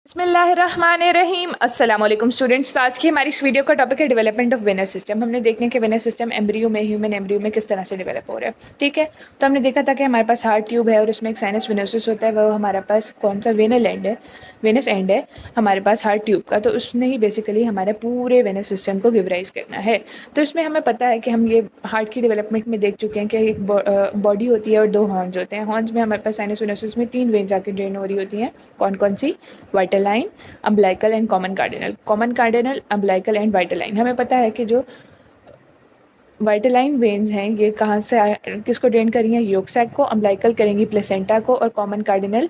बिस्मिल्लाहिर्रहमानिर्रहीम अस्सलाम वालेकुम स्टूडेंट्स। तो आज की हमारी इस वीडियो का टॉपिक है डेवलपमेंट ऑफ वेनस सिस्टम। हमने देखने कि वेनस सिस्टम एम्ब्रियो में, ह्यूमन एम्ब्रियो में किस तरह से डेवलप हो रहा है। ठीक है, तो हमने देखा था कि हमारे पास हार्ट ट्यूब है और उसमें एक साइनस वेनोसिस होता है। वो हमारे पास कौन सा वेनल एंड है, वेनस एंड है हमारे पास हार्ट ट्यूब का। तो उसने ही बेसिकली हमारे पूरे वेनस सिस्टम को गिवराइज करना है। तो इसमें हमें पता है कि हम ये हार्ट की डेवलपमेंट में देख चुके हैं कि एक बॉडी होती है और दो हॉर्न्स होते हैं। हॉर्न्स में हमारे पास साइनस वेनोसिस में 3 वेन्स आके ड्रेन हो रही होती हैं। कौन कौन सी? Vitelline, umbilical and common cardinal. Common cardinal, umbilical and vitelline. हमें पता है कि जो वाइटल लाइन वेन्स हैं ये कहाँ से किसको ड्रेन करेंगे? योक सैक को। अम्बिलिकल करेंगी प्लेसेंटा को। और कॉमन कार्डिनल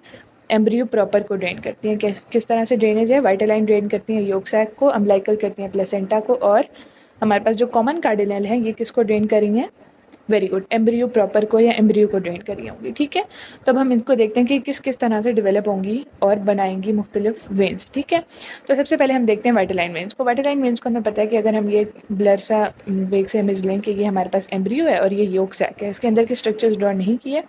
एम्ब्रियो प्रॉपर को ड्रेन करती हैं। किस तरह से ड्रेनेज है? वाइटल लाइन ड्रेन करती हैं योक सैक को, अम्बिलिकल करती हैं प्लेसेंटा को, और हमारे पास जो कॉमन कार्डिनल है ये किसको ड्रेन करेंगे? वेरी गुड, एम्ब्रियो प्रॉपर को या एम्ब्रियो को ड्रेन करी होंगी। ठीक है, तब हम इनको देखते हैं कि किस किस तरह से डेवलप होंगी और बनाएंगी मुख्तलिफ वेन्स। ठीक है, तो सबसे पहले हम देखते हैं वाइटलाइन वेन्स को। वाइटलाइन वेन्स को हमें पता है कि अगर हम ये ब्लर सा वेग से इमेज लें कि ये हमारे पास एम्ब्रियो है और ये योक सैक है। इसके अंदर के स्ट्रक्चर्स ड्रॉ नहीं किए,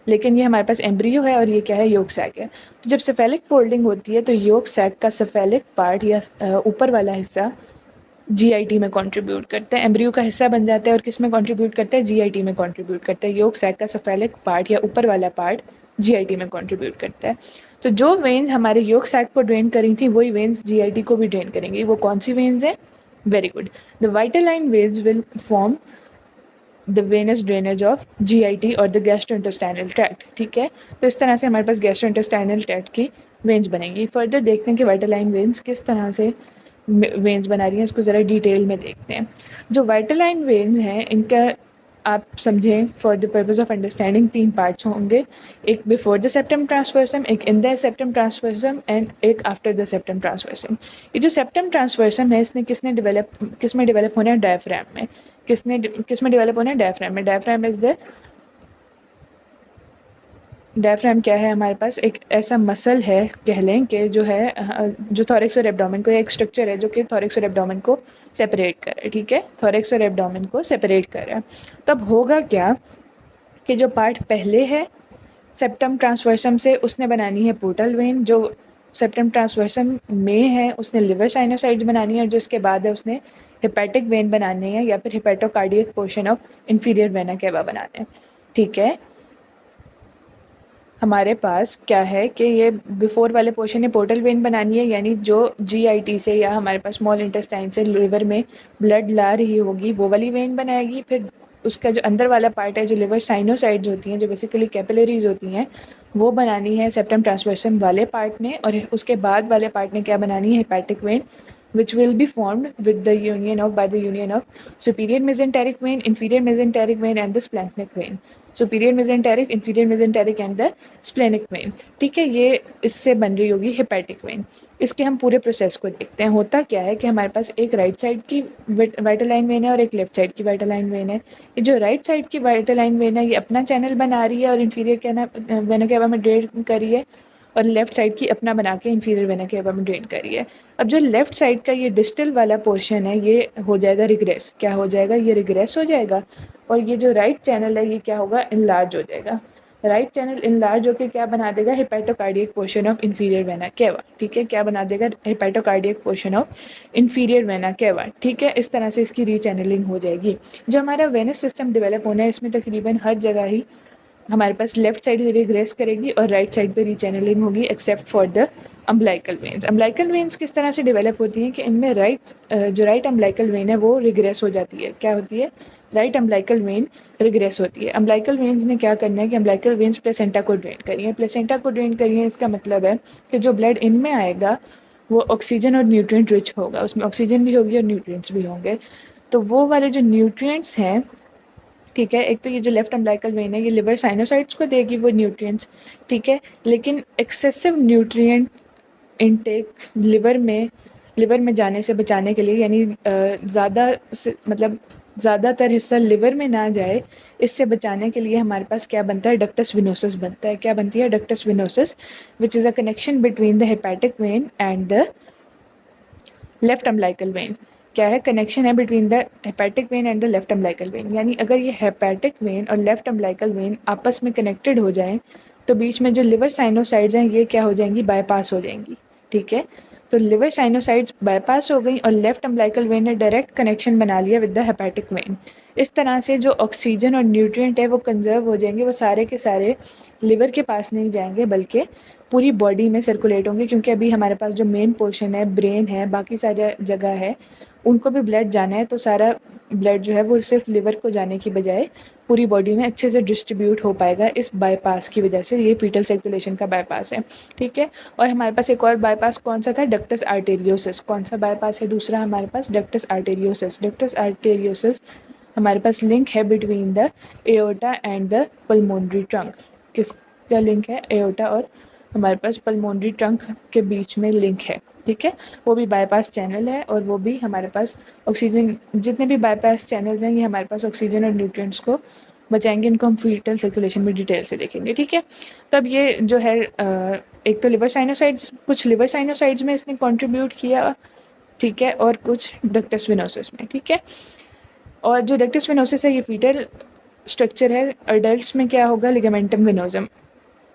लेकिन ये हमारे पास एम्ब्रियो है और ये क्या है? योक सैक है। तो जब सेफेलिक फोल्डिंग होती है तो योक सैक का सेफेलिक पार्ट या ऊपर वाला हिस्सा जीआईटी में कंट्रीब्यूट करता है, एम्ब्रियो का हिस्सा बन जाता है। और किस में कंट्रीब्यूट करता है? जीआईटी में कंट्रीब्यूट करता है। योक सैक का सेफेलिक पार्ट या ऊपर वाला पार्ट जीआईटी में कंट्रीब्यूट करता है। तो जो वेन्स हमारे योक सैक को ड्रेन करी थी वही वेन्स जीआईटी को भी ड्रेन करेंगी। वो कौन सी वेन्स हैं? Very good, the vitelline veins will form the venous drainage of GIT और द गैस्ट्रोइंटेस्टाइनल ट्रैक्ट। ठीक है, तो इस तरह से हमारे पास गैस्ट्रोइंटेस्टाइनल ट्रैक्ट की वेन्स बनेंगी। फर्दर देखते हैं कि वाइटल लाइन वेन्स किस तरह से वेन्स बना रही हैं, इसको ज़रा डिटेल में देखते हैं। जो वाइटल लाइन वेन्स हैं इनका आप समझें for the purpose of understanding 3 parts होंगे। एक बिफोर द सेप्टम ट्रांसवर्सम, एक in the septum transversum and एक आफ्टर द सेप्टम ट्रांसवर्सम। ये जो सेप्टम ट्रांसवर्सम है इसने किस में डेवलप होना है? डायफ्राम में। किस में डेवलप होना है? डायफ्राम में। डायफ्राम इज द डायफ्राम क्या है? हमारे पास एक ऐसा मसल है, कह लें कि जो है जो थॉरैक्स और एब्डोमेन को, एक स्ट्रक्चर है जो कि थॉरैक्स और एब्डोमेन को सेपरेट कर रहा है। ठीक है, थॉरैक्स और एब्डोमेन को सेपरेट कर रहा है। तब होगा क्या कि जो पार्ट पहले है सेप्टम ट्रांसवर्सम से उसने बनानी है पोर्टल वेन। जो सेप्टम ट्रांसवर्सम में है उसने लिवर साइनोसाइड्स बनानी है। और जो इसके बाद है उसने हेपेटिक वेन बनानी है या फिर hepatocardiac portion of inferior vena cava बनाना है। ठीक है, हमारे पास क्या है कि ये बिफोर वाले पोर्शन में पोर्टल वेन बनानी है, यानी जो जीआईटी से या हमारे पास स्मॉल इंटेस्टाइन से लिवर में ब्लड ला रही होगी वो वाली वेन बनाएगी। फिर उसका जो अंदर वाला पार्ट है, जो लिवर साइनोसाइड्स होती हैं, जो बेसिकली कैपिलरीज होती हैं, वो बनानी है सेप्टम ट्रांसवर्सम वाले पार्ट ने। और उसके बाद वाले पार्ट ने क्या बनानी है? Hepatic when, which will be formed with the union of by the union of superior mesenteric vein, inferior mesenteric vein and the splenic vein. superior mesenteric, inferior mesenteric and the splenic vein. ठीक है, ये इससे बन रही होगी hepatic when. इसके हम पूरे प्रोसेस को देखते हैं। होता क्या है कि हमारे पास एक राइट साइड की वाइटल लाइन वेन है और एक लेफ्ट साइड की वाइटल लाइन वेन है। ये जो राइट साइड की वाइटल लाइन वेन है ये अपना चैनल बना रही है और इंफीरियर वेना केवा में ड्रेन कर रही है, और लेफ्ट साइड की अपना बना के इंफीरियर वेना केवा में ड्रेन कर रही है। अब जो लेफ्ट साइड का ये डिस्टल वाला पोर्शन है ये हो जाएगा रिग्रेस। क्या हो जाएगा? ये रिग्रेस हो जाएगा। और ये जो राइट चैनल है ये क्या होगा? इनलार्ज हो जाएगा। राइट चैनल इनलार्ज होकर क्या बना देगा? Hepatocardiac portion of inferior vena cava. ठीक है, क्या बना देगा? Hepatocardiac portion of inferior vena cava. ठीक है, इस तरह से इसकी रीचैनलिंग हो जाएगी। जो हमारा वेनस सिस्टम डेवलप होना है इसमें तकरीबन हर जगह ही हमारे पास लेफ्ट साइड रिग्रेस करेगी और राइट साइड पे रीचैनलिंग होगी, except for the umbilical veins. Umbilical veins किस तरह से डेवलप होती हैं कि इनमें जो राइट अम्बिलिकल वेन है वो रिग्रेस हो जाती है। क्या होती है? राइट अम्बिलिकल वेन रिग्रेस होती है। अम्बिलिकल वेन्स ने क्या करना है कि अम्बिलिकल वेन्स प्लेसेंटा को ड्रेन करिए। प्लेसेंटा को ड्रेन करिए इसका मतलब है कि जो ब्लड इनमें आएगा वो ऑक्सीजन और न्यूट्रिएंट रिच होगा, उसमें ऑक्सीजन भी होगी और न्यूट्रिएंट्स भी होंगे। तो वो वाले जो न्यूट्रिएंट्स हैं, ठीक है, एक तो ये जो लेफ्ट अम्बिलिकल वेन है ये लिवर साइनोसाइड्स को देगी वो न्यूट्रिएंट्स। ठीक है, लेकिन एक्सेसिव न्यूट्रिएंट इनटेक लिवर में जाने से बचाने के लिए, यानी मतलब ज़्यादातर हिस्सा लिवर में ना जाए, इससे बचाने के लिए हमारे पास क्या बनता है? डक्टस विनोसस बनता है। क्या बनती है? Ductus venosus, which is a connection between the hepatic when and the left umbilical when. क्या है? कनेक्शन है between the hepatic when and the left umbilical when. यानी अगर ये हेपेटिक वेन और लेफ्ट अम्बिलिकल वेन आपस में कनेक्टेड हो जाएं तो बीच में जो लिवर साइनोसाइड्स हैं ये क्या हो जाएंगी? बाईपास हो जाएंगी। ठीक है। तो लिवर साइनोसाइड्स बाईपास हो गई और लेफ्ट अम्बिलिकल वेन ने डायरेक्ट कनेक्शन बना लिया विद द हेपेटिक वेन। इस तरह से जो ऑक्सीजन और न्यूट्रिएंट है वो कंजर्व हो जाएंगे, वो सारे के सारे लिवर के पास नहीं जाएंगे बल्कि पूरी बॉडी में सर्कुलेट होंगे, क्योंकि अभी हमारे पास जो मेन पोर्शन है, ब्रेन है, बाकी सारे जगह है, उनको भी ब्लड जाना है। तो सारा ब्लड जो है वो सिर्फ लिवर को जाने की बजाय पूरी बॉडी में अच्छे से डिस्ट्रीब्यूट हो पाएगा इस बाईपास की वजह से। ये फीटल सर्कुलेशन का बाईपास है, ठीक है। और हमारे पास एक और बाईपास कौन सा था, डक्टस आर्टेरियोसिस। कौन सा बाईपास है दूसरा हमारे पास, डक्टस आर्टेरियोसिस। डक्टस आर्टेरियोसिस हमारे पास लिंक है between the aorta and the pulmonary trunk. किसका लिंक है, एओर्टा और हमारे पास पल्मोनरी ट्रंक के बीच में लिंक है, ठीक है। वो भी बाईपास चैनल है और वो भी हमारे पास ऑक्सीजन, जितने भी बाईपास चैनल्स हैं ये हमारे पास ऑक्सीजन और न्यूट्रिएंट्स को बचाएंगे। इनको हम फीटल सर्कुलेशन में डिटेल से देखेंगे, ठीक है। तब ये जो है एक तो लिवर साइनोसाइड्स, कुछ लिवर साइनोसाइड्स में इसने कंट्रीब्यूट किया, ठीक है, और कुछ डक्टस वेनोसिस में, ठीक है। और जो डक्टस वेनोसिस है ये फीटल स्ट्रक्चर है। अडल्ट्स में क्या होगा, लिगामेंटम वेनोजम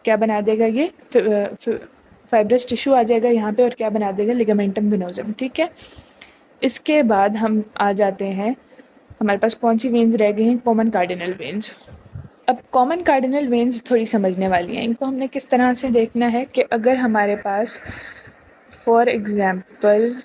क्या बना देगा, ये फाइब्रस टिश्यू आ जाएगा यहाँ पे और क्या बना देगा, लिगामेंटम वेनोजम, ठीक है। इसके बाद हम आ जाते हैं, हमारे पास कौन सी वेन्स रह गई हैं, कॉमन कार्डिनल वेन्स। अब कॉमन कार्डिनल वेन्स थोड़ी समझने वाली हैं। इनको हमने किस तरह से देखना है कि अगर हमारे पास for example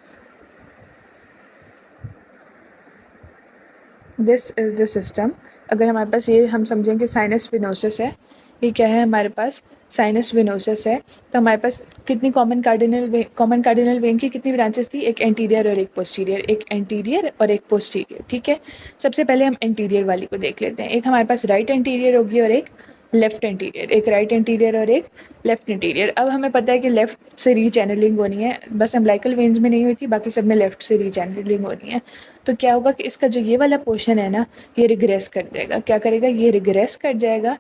this is the system, अगर हमारे पास ये हम समझें कि साइनस वेनोसिस है, ये क्या है हमारे पास, साइनस वेनोसिस है। तो हमारे पास कितनी कॉमन कार्डिनल वेन की कितनी ब्रांचेस थी, एक एंटीरियर और एक पोस्टीरियर, एक एंटीरियर और एक पोस्टीरियर, ठीक है। सबसे पहले हम एंटीरियर वाली को देख लेते हैं। एक हमारे पास राइट एंटीरियर होगी और एक लेफ्ट एंटीरियर, एक राइट एंटीरियर और एक लेफ्ट एंटीरियर। अब हमें पता है कि लेफ्ट से रीचैनलिंग होनी है, बस अम्बिलिकल वेन्स में नहीं हुई थी, बाकी सब में लेफ्ट से रीचैनलिंग होनी है। तो क्या होगा कि इसका जो ये वाला पोर्शन है ना, ये रिग्रेस कर जाएगा। क्या करेगा, ये रिग्रेस कर जाएगा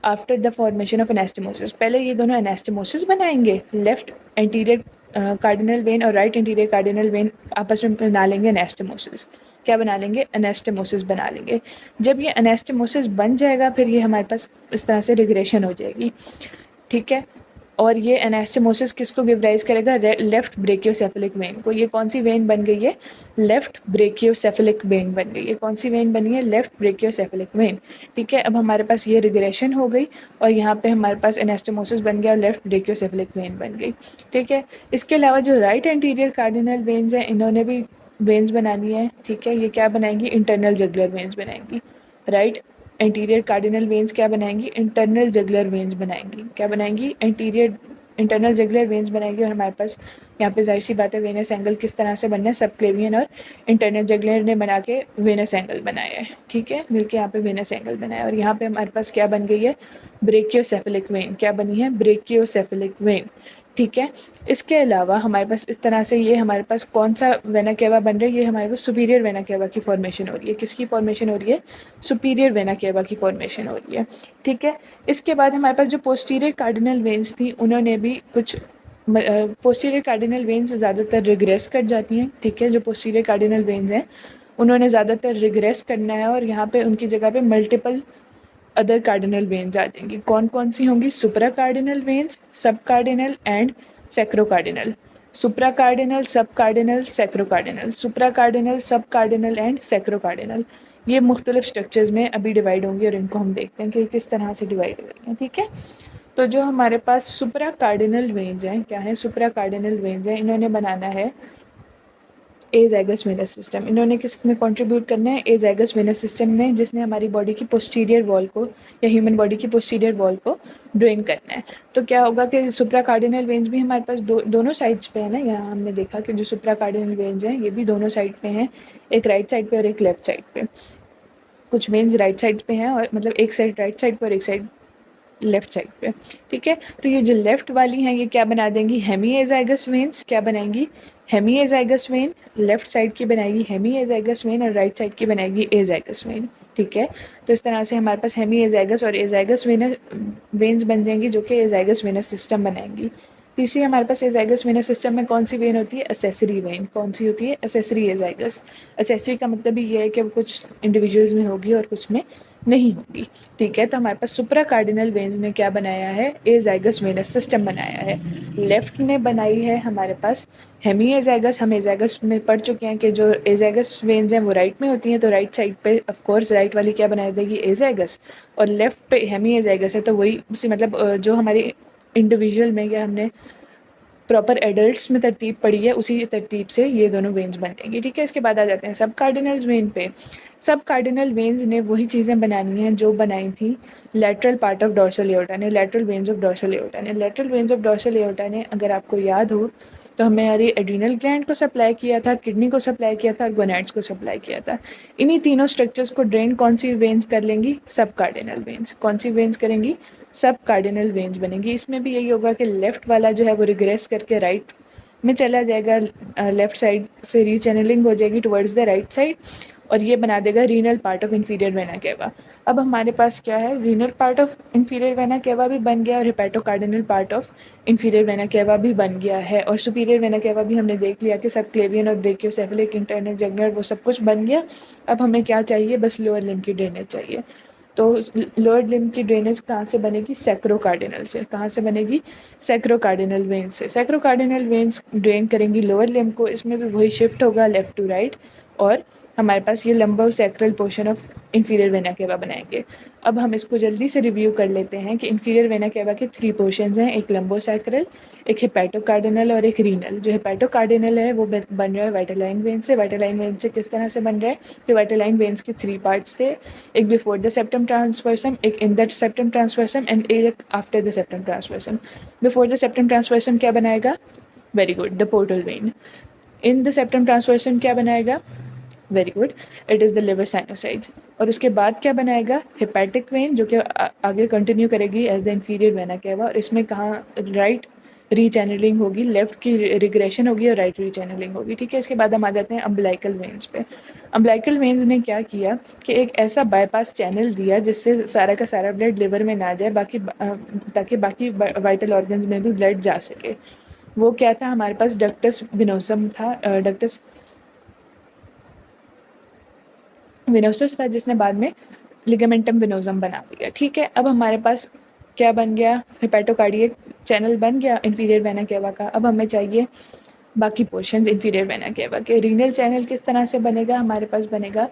आफ्टर द फॉर्मेशन ऑफ एनास्टेमोसिस। पहले ये दोनों एनास्टेमोसिस बनाएंगे, लेफ्ट एंटीरियर कार्डिनल वेन और राइट एंटीरियर कार्डिनल वेन आपस में बना लेंगे एनास्टेमोसिस। क्या बना लेंगे, एनास्टेमोसिस बना लेंगे। जब ये एनास्टेमोसिस बन जाएगा फिर ये हमारे पास इस तरह से रिग्रेशन हो जाएगी, ठीक है। और ये एनास्टेमोसिस किसको गिव राइज करेगा, लेफ्ट ब्रेकियोसेफेलिक वेन को। ये कौन सी वेन बन गई है, लेफ्ट ब्रेकियोसेफेलिक वेन बन गई है। कौन सी वेन बनी है, लेफ्ट ब्रेकियोसेफेलिक वेन, ठीक है। अब हमारे पास ये रिग्रेशन हो गई और यहाँ पे हमारे पास एनास्टेमोसिस बन गया और लेफ्ट ब्रेकियोसेफेलिक वेन बन गई, ठीक है। इसके अलावा जो राइट एंटीरियर कार्डिनल वेन्स हैं इन्होंने भी वेन्स बनानी है, ठीक है। ये क्या बनाएंगी, इंटरनल जगुलर वेन्स बनाएंगी। राइट एंटीरियर कार्डिनल वेन्स क्या बनाएंगी, इंटरनल जगुलर वेन्स बनाएंगी। क्या बनाएंगी, इंटरनल जगुलर वेन्स बनाएंगी। और हमारे पास यहाँ पे जाहिर सी बात है वेनस एंगल किस तरह से बनना है, सबक्लेवियन और इंटरनल जगुलर ने बना के वेनस एंगल बनाया है, ठीक है, मिलके यहाँ पे वेनस एंगल बनाया। और यहाँ पे हमारे पास क्या बन गई है, ब्रेकियोसेफेलिक वेन। क्या बनी है, ब्रेकियोसेफेलिक वेन, ठीक है। इसके अलावा हमारे पास इस तरह से ये हमारे पास कौन सा वेना केवा बन रहा है, ये हमारे पास सुपीरियर वेना केवा की फॉर्मेशन हो रही है। किसकी फॉर्मेशन हो रही है, सुपीरियर वेना केवा की फॉर्मेशन हो रही है, ठीक है। इसके बाद हमारे पास जो पोस्टीरियर कार्डिनल वेन्स थी उन्होंने भी कुछ पोस्टीरियर कार्डिनल वेन्स ज़्यादातर रिग्रेस कर जाती हैं, ठीक है। जो पोस्टीरियर कार्डिनल वेन्स हैं उन्होंने ज़्यादातर रिग्रेस करना है और यहाँ पे उनकी जगह पे मल्टीपल अदर कार्डिनल वेन्स आ जाएंगी। कौन कौन सी होंगी, supra cardinal veins, sub cardinal and sacro cardinal. Supra cardinal, sub cardinal, sacro cardinal, supra cardinal, sub cardinal and sacro cardinal. ये मुख्तलिफ स्ट्रक्चर्स में अभी डिवाइड होंगी और इनको हम देखते हैं कि किस तरह से डिवाइड हो रही हैं, ठीक है। तो जो हमारे पास सुप्रा कार्डिनल वेन्स हैं, क्या है, सुप्रा कार्डिनल वेन्स हैं, इन्होंने बनाना है एजाइगस वेनस सिस्टम। इन्होंने किस में कंट्रीब्यूट करना है, एजाइगस वेनस सिस्टम में, जिसने हमारी बॉडी की पोस्टीरियर वॉल को या ह्यूमन बॉडी की पोस्टीरियर वॉल को ड्रेन करना है। तो क्या होगा कि सुप्रा कार्डिनल वेन्स भी हमारे पास दोनों साइड्स पे है ना। यहाँ हमने देखा कि जो सुप्रा कार्डिनल वेन्स हैं ये भी दोनों साइड पे हैं, एक राइट साइड पे और एक लेफ्ट साइड पे। कुछ वेन्स राइट साइड पे हैं और मतलब एक साइड राइट साइड पे और एक साइड लेफ्ट साइड पे, ठीक है। तो ये जो लेफ्ट वाली हैं ये क्या बना देंगी, हेमी एजाइगस वेन्स। क्या बनाएंगी, hemiazygos vein. Left side की बनाएगी हेमी एजाइगस वेन और राइट साइड की बनाएगी एजाइगस वेन, ठीक है। तो इस तरह से हमारे पास हेमी एजाइगस और एजाइगस वेन्स बन जाएंगी जो कि एजाइगस वेनस सिस्टम बनाएंगी। तीसरी हमारे पास एजाइगस वेनस सिस्टम में कौन सी वेन होती है, एसेसरी वेन। कौन सी होती है, एसेसरी एजाइगस। एसेसरी का मतलब ही ये है कि कुछ इंडिविजुअल्स में होगी और कुछ में नहीं होगी। ठीक है, तो हमारे पास सुप्रा कार्डिनल वेन्स ने क्या बनाया है, एजाइगस वेनस सिस्टम बनाया है। लेफ्ट ने बनाई है हमारे पास हेमी एजाइगस। हम एजाइगस में पढ़ चुके हैं कि जो एजाइगस वेन्स हैं वो राइट में होती हैं, तो राइट साइड पे ऑफ कोर्स राइट वाली क्या बना देगी, एजाइगस, और लेफ्ट पे हेमी एजाइगस है, तो वही उसी मतलब जो हमारी इंडिविजुअल में या हमने प्रॉपर एडल्ट्स में तरतीब पड़ी है उसी तरतीब से ये दोनों वेन्स बनेंगी। ठीक है, इसके बाद आ जाते हैं सब कार्डिनल वेन पे। सब कार्डिनल वेन्स ने वही चीज़ें बनानी हैं जो बनाई थी lateral part of dorsal aorta ने, lateral veins of dorsal aorta ने। Lateral veins of dorsal aorta ने, अगर आपको याद हो तो हमारी एड्रीनल ग्लैंड को सप्लाई किया था, किडनी को सप्लाई किया था और गोनैड्स को सप्लाई किया था। इन्हीं तीनों स्ट्रक्चर्स को ड्रेन कौन सी वेन्स कर लेंगी, सब कार्डिनल वेन्स। कौन सी वेन्स करेंगी, सब कार्डिनल वेन्स बनेंगी। इसमें भी यही होगा कि लेफ़्ट वाला जो है वो रिग्रेस करके राइट में चला जाएगा, लेफ़्ट साइड से रीचैनलिंग हो जाएगी टुवर्ड्स द राइट साइड, और ये बना देगा renal part of inferior vena cava. अब हमारे पास क्या है, renal part of inferior vena cava भी बन गया और hepatocardinal part of inferior vena cava भी बन गया है, और सुपीरियर वेना केवा भी हमने देख लिया कि सब क्लेवियन और ब्रेकियोसेफेलिक इंटरनल जगनर वो सब कुछ बन गया। अब हमें क्या चाहिए, बस लोअर लिम्ब की ड्रेनेज चाहिए। तो लोअर लिम्ब की ड्रेनेज कहाँ से बनेगी, सैक्रोकार्डिनल से। कहाँ से बनेगी, सैक्रोकार्डिनल वेन से। सैक्रोकार्डिनल वेन्स ड्रेन करेंगी लोअर लिम्ब को, इसमें भी वही शिफ्ट होगा लेफ्ट टू राइट, और हमारे पास ये लंबो sacral portion of inferior vena केवा बनाएंगे। अब हम इसको जल्दी से रिव्यू कर लेते हैं कि इंफीरियर वेना केवा के 3 पोर्शंस हैं, एक लंबो सैक्रल, एक हेपेटोकार्डिनल और एक रीनल। जो हेपेटोकार्डिनल है वो बन रहा है वाइटालाइन वेन से। वाइटालाइन वेन से किस तरह से बन रहा है, तो वाइटालाइन वेन्स के 3 पार्ट्स थे, एक बिफोर द सेप्टम ट्रांसवर्सम, एक in the septum transversum and एक after the septum transversum. Before the septum transversum क्या बनाएगा, very good, the portal vein. In the septum transversum क्या बनाएगा, very good, it is the liver sinusoids. और उसके बाद क्या बनाएगा, हेपेटिक वेन, जो कि आगे कंटिन्यू करेगी एज द इंफीरियर वेना केवा, और इसमें कहाँ राइट रीचैनलिंग होगी, लेफ्ट की रिग्रेशन होगी और राइट रीचैनलिंग होगी। ठीक है, इसके बाद हम आ जाते हैं अम्बलाइकल वेन्स पे। अम्बलाइकल वेन्स ने क्या किया कि एक ऐसा बाईपास चैनल दिया जिससे सारा का सारा ब्लड लिवर में ना जाए, ताकि बाकी वाइटल ऑर्गन्स में भी ब्लड जा सके। वो क्या था, हमारे पास डक्टस विनोसम था, डक्टस विनोसस था, जिसने बाद में लिगामेंटम विनोसम बना दिया। ठीक है, अब हमारे पास क्या बन गया, हेपेटोकार्डियक चैनल बन गया इंफीरियर वेना केवा का। अब हमें चाहिए बाकी पोर्शंस इंफीरियर वेना केवा के। रीनल चैनल किस तरह से बनेगा, हमारे पास बनेगा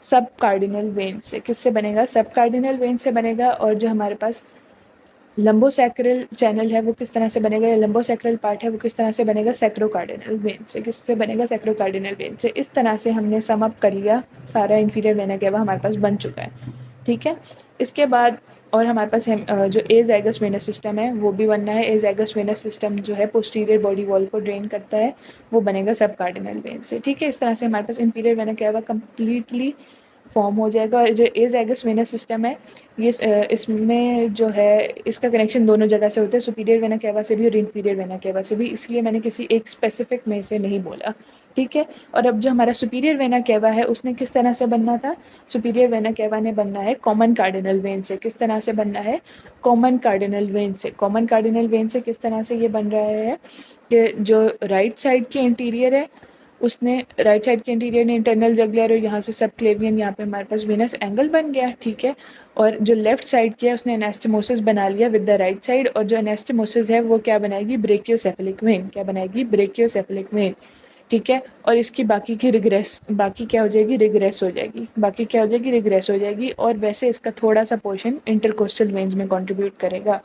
सब कार्डिनल वेन से। किससे बनेगा, सब कार्डिनल वेन से बनेगा। और जो हमारे पास लंबोसैक्रल चैनल है वो किस तरह से बनेगा, या लंबोसैक्रल पार्ट है वो किस तरह से बनेगा, सैक्रोकार्डिनल वेन से। किससे बनेगा, सैक्रोकार्डिनल वेन से। इस तरह से हमने सम अप कर लिया, सारा इंफीरियर वेना केवा हमारे पास बन चुका है। ठीक है, इसके बाद और हमारे पास जो एजाइगस वेनस सिस्टम है वो भी बनना है। एजाइगस वेनस सिस्टम जो है पोस्टीरियर बॉडी वॉल को ड्रेन करता है, वो बनेगा सब कार्डिनल वेन से। ठीक है, इस तरह से हमारे पास inferior vena cava completely form हो जाएगा। और जो एजाइगस वेनस सिस्टम है ये इसमें जो है इसका कनेक्शन दोनों जगह से होता है, सुपीरियर वेना केवा से भी और इंफीरियर वेना केवा से भी, इसलिए मैंने किसी एक स्पेसिफिक में से नहीं बोला। ठीक है, और अब जो हमारा सुपीरियर वेना केवा है उसने किस तरह से बनना था, सुपीरियर वेना केवा ने बनना है कॉमन कार्डिनल वेन से। किस तरह से बनना है, कॉमन कार्डिनल वेन से। कॉमन कार्डिनल वेन से किस तरह से ये बन रहा है कि जो राइट साइड के इंटीरियर है उसने, राइट साइड के इंटीरियर ने इंटरनल जगुलर और यहाँ से सब क्लेवियन, यहाँ पे हमारे पास वेनस एंगल बन गया। ठीक है, और जो लेफ्ट साइड किया उसने एनास्टमोसिस बना लिया विद द राइट साइड, और जो एनास्टमोसिस है वो क्या बनाएगी, ब्रेकियोसेफेलिक वेन। क्या बनाएगी, ब्रेकियोसेफेलिक वेन। ठीक है, और इसकी बाकी की रिग्रेस, बाकी क्या हो जाएगी, रिग्रेस हो जाएगी, बाकी क्या हो जाएगी, रिग्रेस हो जाएगी। और वैसे इसका थोड़ा सा पोर्शन इंटरकोस्टल वेन्स में कंट्रीब्यूट करेगा।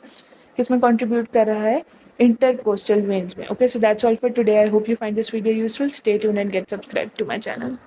किस में कंट्रीब्यूट कर रहा है, intercoastal veins में. Okay, so that's all for today. I hope you find this video useful. Stay tuned and get subscribed to my channel.